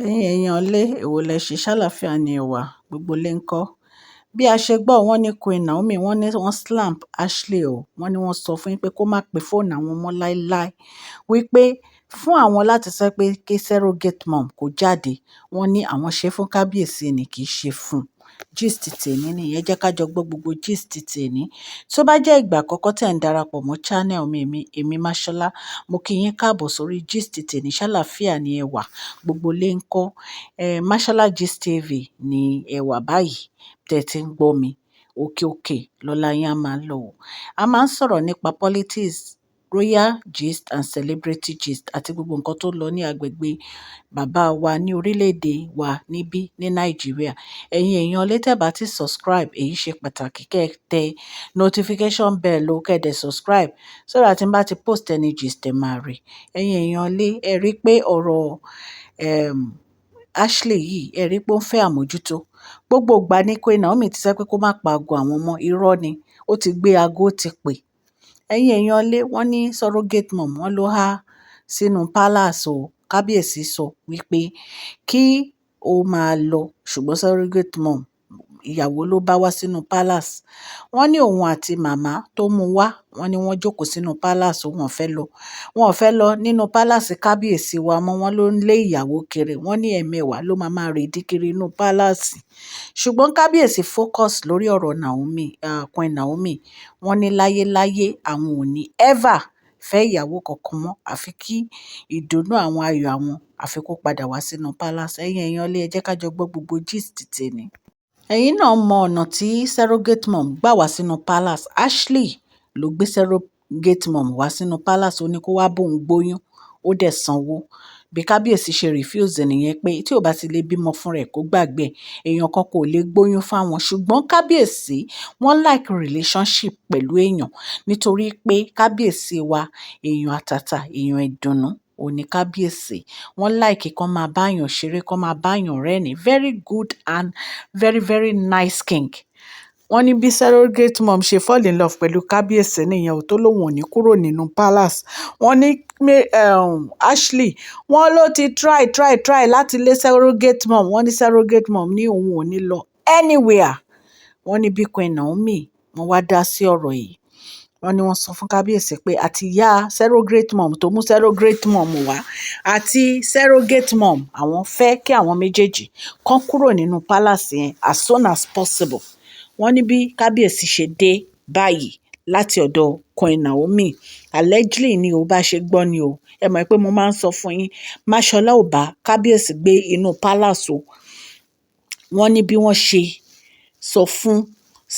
ẹ̀yin èèyàn lé èwo lẹ ṣe ṣàlàáfíà ní ẹwà gbogbo lè ń kọ́ bí a ṣe gbọ́ wọ́n ní Queen Naomi wọ́n ní wọ́n slamp Ashley o wọ́n ní wọ́n sọ fún yín pé kó má pe fóònù àwọn mọ́ láéláé wípé fún àwọn láti sọ pé kí surrogate mom kó jáde wọ́n ní àwọn ṣe fún kábíyèsí ni kì í ṣe fún gist tèmi nìyẹn jẹ́ ká jọ gbọ́ gbogbo gist tèmi tó bá jẹ́ ìgbà àkọ́kọ́ tẹ̀ ń darapọ̀ mọ́ channel mi èmi Máṣọ́lá mo kí yín káàbọ̀ sórí gist tèmi ṣàlàáfíà ní ẹwà gbogbo lè ń kọ́ Máṣọ́lá Gist TV ní ẹwà báyìí tẹ̀ tí ń gbọ́ mi òkè òkè lọ́lá yín á máa lọ o a máa ń sọ̀rọ̀ nípa politics royal gist and celebrity gist àti gbogbo nǹkan tó lọ ní agbègbè bàbá wa ní orílẹ̀-èdè wa níbí ní Nàìjíríà ẹ̀yin èèyàn lè tẹ́ bá ti subscribe èyí ṣe pàtàkì kẹ́ ẹ tẹ notification bell o kẹ́ ẹ dẹ̀ subscribe so that tí n bá ti post any gist ẹ máa rí ẹ̀yin èèyàn lè ẹ rí pé ọ̀rọ̀ Ashley yìí ẹ rí pé ó ń fẹ́ àmójútó gbogbo ìgbà ní Queen Naomi ti sọ pé kó má pa aago àwọn ọmọ irọ́ ni ó ti gbé aago ó ti pè ẹ̀yin èèyàn lé wọ́n ní surrogate mom wọ́n ló há sínú palace o kábíyèsí sọ wípé kí ó máa lọ ṣùgbọ́n surrogate mom ìyàwó ló bá wá sínú palace wọ́n ní òun àti màmá tó mú wá wọ́n ní wọ́n jókòó sínú palace wọn ò fẹ́ lọ nínú palace kábíyèsí wa mọ́ wọ́n ló ń lé ìyàwó kiri wọ́n ní ẹ̀mẹwàá ló máa rèdí kiri inú palace ṣùgbọ́n kábíyèsí focus lórí ọ̀rọ̀ Naomi Queen Naomi wọ́n ní láyéláyé àwọn ò ní ever fẹ́ ìyàwó kankan mọ́ àfi kí ìdùnnú àwọn ayọ̀ àwọn àfi kó padà wá sínú palace ẹ̀yin èèyàn lé ẹ jẹ́ ká jọ gbọ́ gbogbo gist tèmi ẹ̀yin náà mọ ọ̀nà tí surrogate mom gbà wá sínú palace Ashley ló gbé surrogate mom wá sínú palace ó ní kó wá bóun gbóyún ó dẹ̀ sanwó bí kábíyèsí ṣe refuse nìyẹn pé tí ò bá ti lè bímọ fún rẹ̀ kó gbàgbé èèyàn kan kò lè gbóyún fáwọn ṣùgbọ́n kábíyèsí wọ́n like relationship pẹ̀lú èèyàn nítorí pé kábíyèsí wa èèyàn àtàtà èèyàn ìdùnnú òní kábíyèsí wọ́n like kán máa báyàn ṣeré kán máa báyàn rẹ́rìn very good and very very nice king wọ́n ní bí surrogate mom ṣe fall in love pẹ̀lú kábíyèsí nìyẹn ò tó lóun ò ní kúrò nínú palace wọ́n ní Ashley wọ́n ló ti try láti lé surrogate mom wọ́n ní surrogate mom ní òun ò ní lọ anywhere wọ́n ní bí Queen Naomi wọ́n wá dá sí ọ̀rọ̀ yìí wọ́n ní wọ́n sọ fún kábíyèsí pé àti ìyá surrogate mom tó mú surrogate mom wá àti surrogate mom àwọn fẹ́ kí àwọn méjèèjì kán kúrò nínú palace yẹn as soon as possible wọ́n ní bí kábíyèsí ṣe dé báyìí láti ọ̀dọ̀ Queen Naomi allegedly ni o bá ṣe gbọ́ ni o ẹ mọ̀ pé mo máa ń sọ fún yín Máṣọ́lá ò bá kábíyèsí gbé inú palace o wọ́n ní bí wọ́n ṣe sọ fún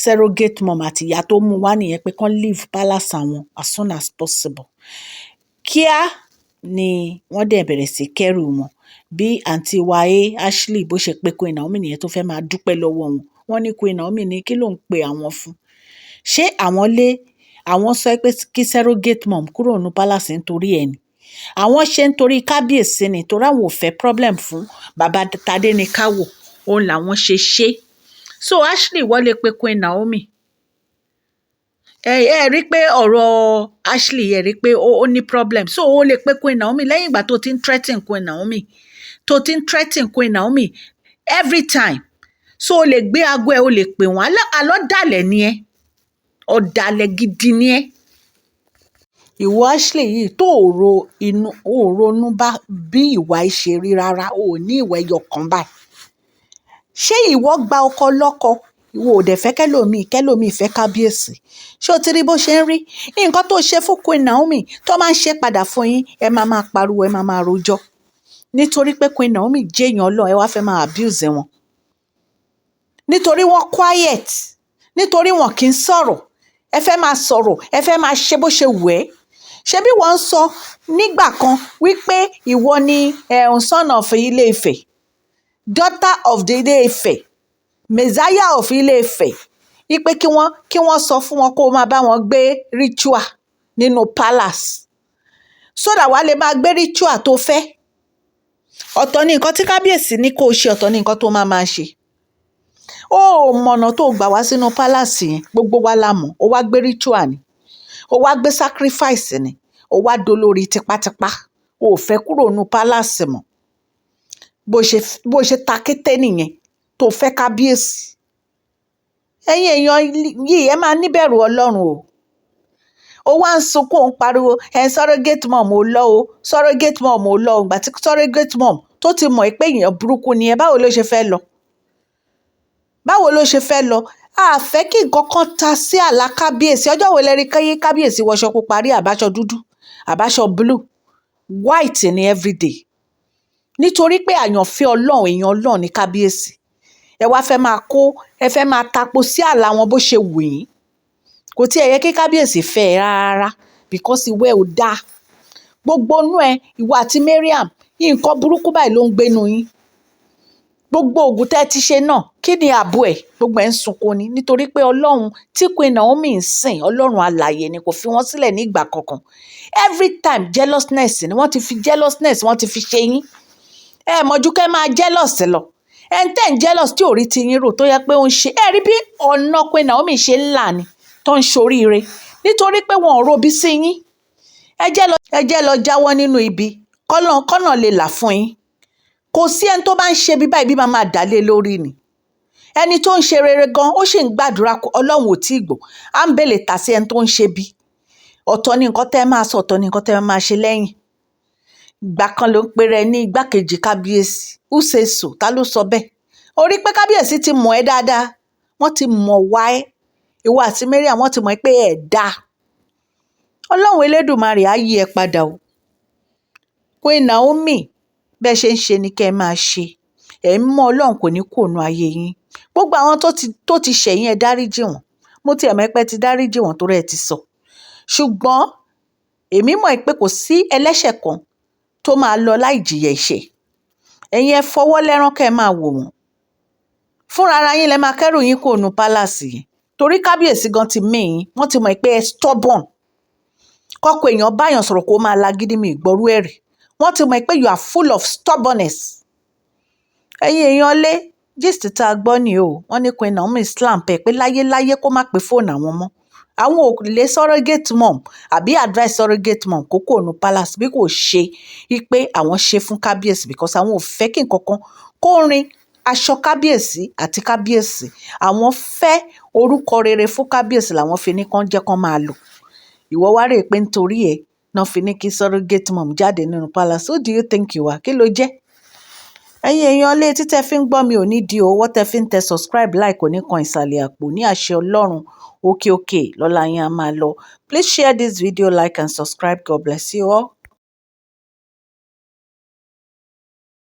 surrogate mom àti ìyá tó mú wá nìyẹn pé kán leave palace àwọn as soon as possible kíá ni wọ́n dẹ̀ bẹ̀rẹ̀ sí kẹ́rù wọn bí àǹtí wáyé Ashley bó ṣe pé Queen Naomi nìyẹn tó fẹ́ máa dúpẹ́ lọ́wọ́ wọn wọ́n ní Queen Naomi ní kí ló ń pe àwọn fún ṣé àwọn sọ pé kí surrogate mom kúrò ní palace nítorí ẹ̀ ni àwọn ṣe nítorí kábíyèsí ni torí àwọn ò fẹ́ problem fún bàbá Tadéníkàwò òun làwọn ṣe so Ashley wọlé pé Queen Naomi ẹ rí pé ọ̀rọ̀ Ashley ẹ rí pé ó ní problem so ó lè pé Queen Naomi lẹ́yìn ìgbà tó ti ń threaten Queen Naomi every time so o lè gbé aago ẹ o lè pè wọ́n alọ́dàlẹ̀ ni ẹ́ ọ̀dàlẹ̀ gidi ni ẹ́ ìwọ Ashley yìí tó ronú bá bí ìwà ìṣe rí rárá o ní ìwà ẹyọ kan báyìí ṣé ìwọ gba ọkọ lọ́kọ ìwọ ò dẹ̀ fẹ́ kẹ́lòmíì fẹ́ kábíyèsí ṣé o ti rí bó ṣe ń rí nǹkan tó ṣe fún Queen Naomi tó máa ń ṣe padà fún yín ẹ máa pariwo ẹ máa rojọ́ nítorí pé Queen Naomi jẹ́yàn Ọlọ́run ẹ wá fẹ́ máa abuse wọn nítorí wọ́n quiet nítorí wọn kì í sọ̀rọ̀ ẹ fẹ́ máa sọ̀rọ̀ ẹ fẹ́ máa ṣe bó ṣe wù ẹ́ ṣé bí wọ́n ń sọ nígbà kan wípé ìwọ ni son of Ilé-Ifẹ̀ daughter of the Ilé-Ifẹ̀ messiah of Ilé-Ifẹ̀ wípé kí wọ́n sọ fún wọn kó máa bá wọn gbé ritual nínú palace so that wàá lè máa gbé ritual tó fẹ́ ọ̀tọ̀ ni nǹkan tí kábíyèsí ní kó ṣe ọ̀tọ̀ ni nǹkan tó máa ṣe ó mọ̀nà tó gbà wá sínú palace yẹn gbogbo wa la mọ̀ ó wá gbé ritual ni ó wá gbé sacrifice ni ó wá dolórí tipátipá ó fẹ́ kúrò nínú palace mọ́ bó ṣe ta kété nìyẹn tó fẹ́ kábíyèsí. Ẹ̀yin èèyàn yìí ẹ máa níbẹ̀rù Ọlọ́run o. Ó wá ń sunkún òun pariwo surrogate mom ò lọ o, surrogate mom ò lọ o. Ìgbà tí surrogate mom tó ti mọ̀ pé èèyàn burúkú ni ẹ, báwo ló ṣe fẹ́ lọ? Báwo ló ṣe fẹ́ lọ? A fẹ́ kí nǹkan kan ta sí àlá kábíyèsí. Ọjọ́ wo lẹ rí kábíyèsí wọṣọ pupa rí àbáṣọ dúdú àbáṣọ blue? White ni everyday. Nítorí pé àyànfẹ́ Ọlọ́run, èèyàn Ọlọ́run ní kábíyèsí. Ẹ wá fẹ́ máa ẹ fẹ́ máa tapo sí àlá wọn bó ṣe wù yín. Kò tí ẹ yẹ kí kábíyèsí fẹ́ ẹ rárá because ìwẹ́ ò dáa. Gbogbo inú ẹ, ìwà àti Mariam, nǹkan burúkú báyìí ló ń gbénu yín. Gbogbo ògùn tẹ́ ti ṣe náà, kí ni ààbò ẹ̀? Gbogbo ẹ̀ ń sunkún ni nítorí pé Ọlọ́run tí Queen Naomi ń sìn, Ọlọ́run alààyè ni, kò fi wọ́n sílẹ̀ ní ìgbà kankan. Every time jealousness ni wọ́n ti fi jealousness wọ́n ti fi ṣe yín. Ẹ mọ̀jú kẹ́ máa jealous lọ. Ẹni tẹ́ ń jealous tí ò rí ti yín rò tó yẹ pé ó ń ṣe. Ẹ rí bí ọ̀nà Queen Naomi ṣe ńlá ni tó ń ṣoríire nítorí pé wọn ò robi sí yín. Ẹ jẹ́ lọ jáwọ́ nínú ibi kọ́nà lè là fún yín. Kò sí ẹni tó bá ń ṣe bí báyìí bí máa dà lé lórí ni. Ẹni tó ń ṣe rere gan ó sì ń gbàdúrà Ọlọ́run ò tí ì gbọ́. À ń bèlè tà sí ẹni tó ń ṣe bí. Ọ̀tọ̀ ni nǹkan tẹ́ máa sọ, ọ̀tọ̀ ni nǹkan tẹ́ máa ṣe lẹ́yìn. Ìgbà kan ló ń pèrè ní igbákejì kábíyèsí. Who say so? Ta ló sọ bẹ́ẹ̀? Ó rí pé kábíyèsí ti mọ̀ ẹ́ dáadáa. Wọ́n ti mọ̀ wá ẹ́. Ìwọ àti Mariam wọ́n ti mọ̀ pé ẹ̀ dáa. Ọlọ́run Elédùmarè á yí ẹ padà o. Queen Naomi, bẹ́ẹ̀ ṣe ń ṣe ni kẹ́ ẹ máa ṣe. Ẹ̀ ń mọ̀ Ọlọ́run kò ní kùnú ayé yín. Gbogbo àwọn tó ti ṣẹ̀yìn ẹ dáríjì wọ́n. Mo ti ẹ̀mọ́ pé ti dáríjì wọ́n torí ẹ ti sọ. Ṣùgbọ́n èmi mọ̀ pé kò sí ẹlẹ́ṣẹ̀ kan tó máa lọ láì jìyà ẹ̀ṣẹ̀. Ẹ̀yin ẹ fọwọ́ lẹ́rán kẹ́ ẹ máa wò wọ́n. Fúnra ara yín lẹ máa kẹ́rù yín kò nu pálásì yìí. Torí kábíyèsí gan ti mí yín, wọ́n ti mọ̀ pé ẹ stubborn. Kọ́kọ́ èèyàn báyàn sọ̀rọ̀ kó máa lagídí mi ìgbọ́rú ẹ̀rì. Wọ́n ti mọ̀ pé you are full of stubbornness. Ẹ̀yin èèyàn lé gist tá a gbọ́ ni o. Wọ́n ní Queen Naomi slam pé láyéláyé kó má pe fóònù àwọn mọ́. Àwọn ò lè surrogate mom àbí advice surrogate mom kó kò nu palace bí kò ṣe pé àwọn ṣe fún kábíyèsí because àwọn ò fẹ́ kí nǹkan kan kó rin aṣọ kábíyèsí àti kábíyèsí. Àwọn fẹ́ orúkọ rere fún kábíyèsí làwọn fi ní kán jẹ́ kán máa lò. Ìwọ wá rè pé nítorí ẹ̀ náà fi ní kí surrogate mom jáde nínú palace. Who do you think you are? Kí ló jẹ́? Ẹ̀yin èèyàn lé títẹ́ fi ń gbọ́ mi ò ní di owó tẹ́ fi ń tẹ subscribe like kò ní kan ìsàlẹ̀ àpò ní àṣẹ Ọlọ́run. Okay lọ́la yín á máa lọ. Please share this video, like and subscribe. God bless you all.